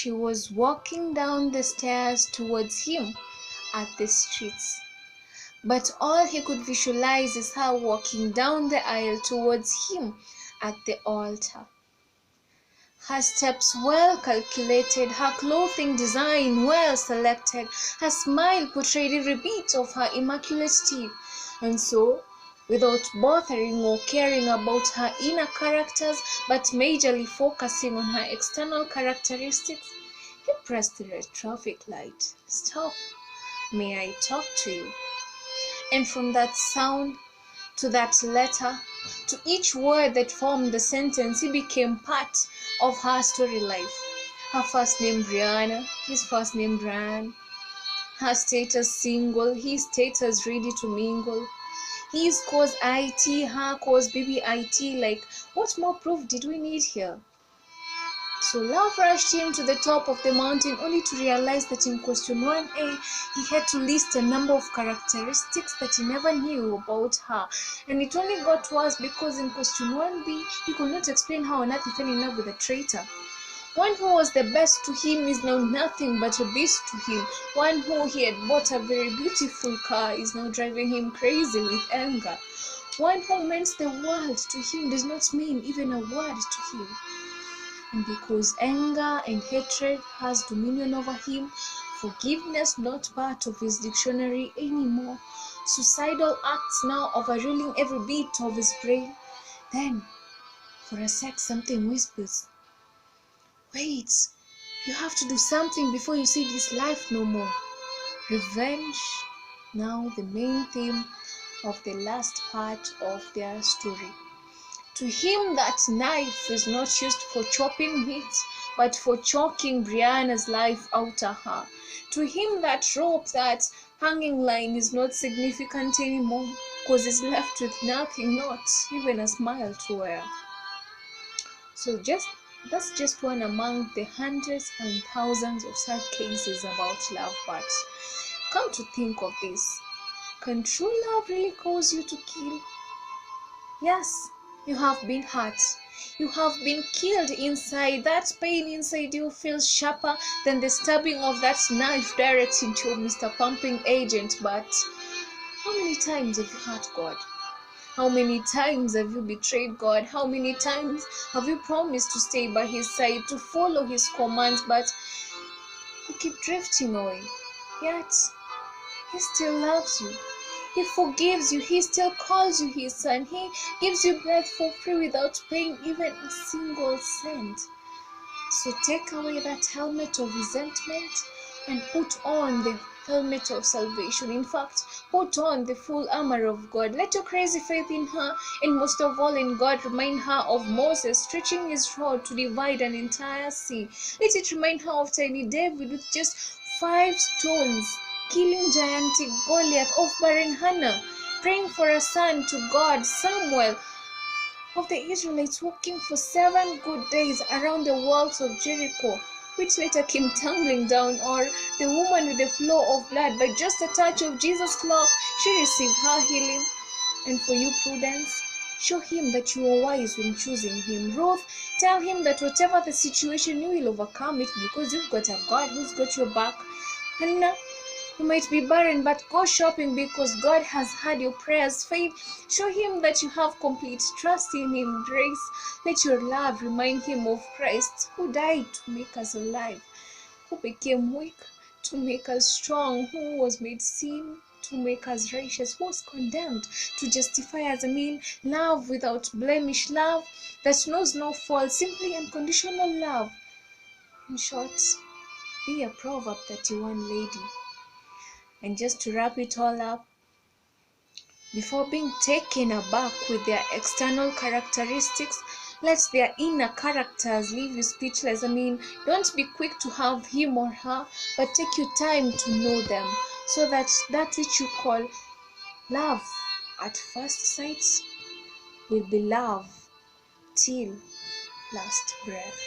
She was walking down the stairs towards him at the streets, but all he could visualize is her walking down the aisle towards him at the altar. Her steps well calculated, her clothing design well selected, her smile portrayed every bit of her immaculate teeth. And so, without bothering or caring about her inner characters, but majorly focusing on her external characteristics, he pressed the red traffic light. "Stop. May I talk to you?" And from that sound to that letter, to each word that formed the sentence, he became part of her story life. Her first name Brianna, his first name Brian. Her status single, his status ready to mingle. His cause IT, her cause baby IT. Like, what more proof did we need here? So love rushed him to the top of the mountain, only to realize that in question 1A, he had to list a number of characteristics that he never knew about her. And it only got worse because in question 1B, he could not explain how on earth he fell in love with a traitor. One who was the best to him is now nothing but a beast to him. One who he had bought a very beautiful car is now driving him crazy with anger. One who meant the world to him does not mean even a word to him. And because anger and hatred has dominion over him, forgiveness not part of his dictionary anymore, suicidal acts now overruling every bit of his brain, then, for a sec, something whispers, "Wait, you have to do something before you see this life no more." Revenge, now the main theme of the last part of their story. To him, that knife is not used for chopping meat, but for choking Brianna's life out of her. To him, that rope, that hanging line is not significant anymore, because he's left with nothing, not even a smile to wear. So that's just one among the hundreds and thousands of sad cases about love. But come to think of this, can true love really cause you to kill? Yes. You have been hurt. You have been killed inside. That pain inside you feels sharper than the stabbing of that knife direct into Mr. Pumping Agent. But how many times have you hurt God? How many times have you betrayed God? How many times have you promised to stay by His side, to follow His commands, but you keep drifting away? Yet, He still loves you. He forgives you. He still calls you His son. He gives you breath for free without paying even a single cent. So take away that helmet of resentment and put on the helmet of salvation. In fact, put on the full armor of God. Let your crazy faith in her, and most of all in God, remind her of Moses stretching his rod to divide an entire sea. Let it remind her of tiny David with just 5 stones, killing gigantic Goliath, of barren Hannah, praying for a son to God, Samuel, of the Israelites walking for 7 good days around the walls of Jericho, which later came tumbling down, or the woman with the flow of blood. By just a touch of Jesus' cloak, she received her healing. And for you, Prudence, show him that you are wise when choosing him. Ruth, tell him that whatever the situation, you will overcome it because you've got a God who's got your back. Hannah, you might be barren, but go shopping because God has heard your prayers. Faith, show him that you have complete trust in him. Grace, let your love remind him of Christ, who died to make us alive, who became weak to make us strong, who was made sin to make us righteous, who was condemned to justify us. Love without blemish, love that knows no fault, simply unconditional love. In short, be a Proverb 31 lady. And just to wrap it all up, before being taken aback with their external characteristics, let their inner characters leave you speechless. Don't be quick to have him or her, but take your time to know them, so that that which you call love at first sight will be love till last breath.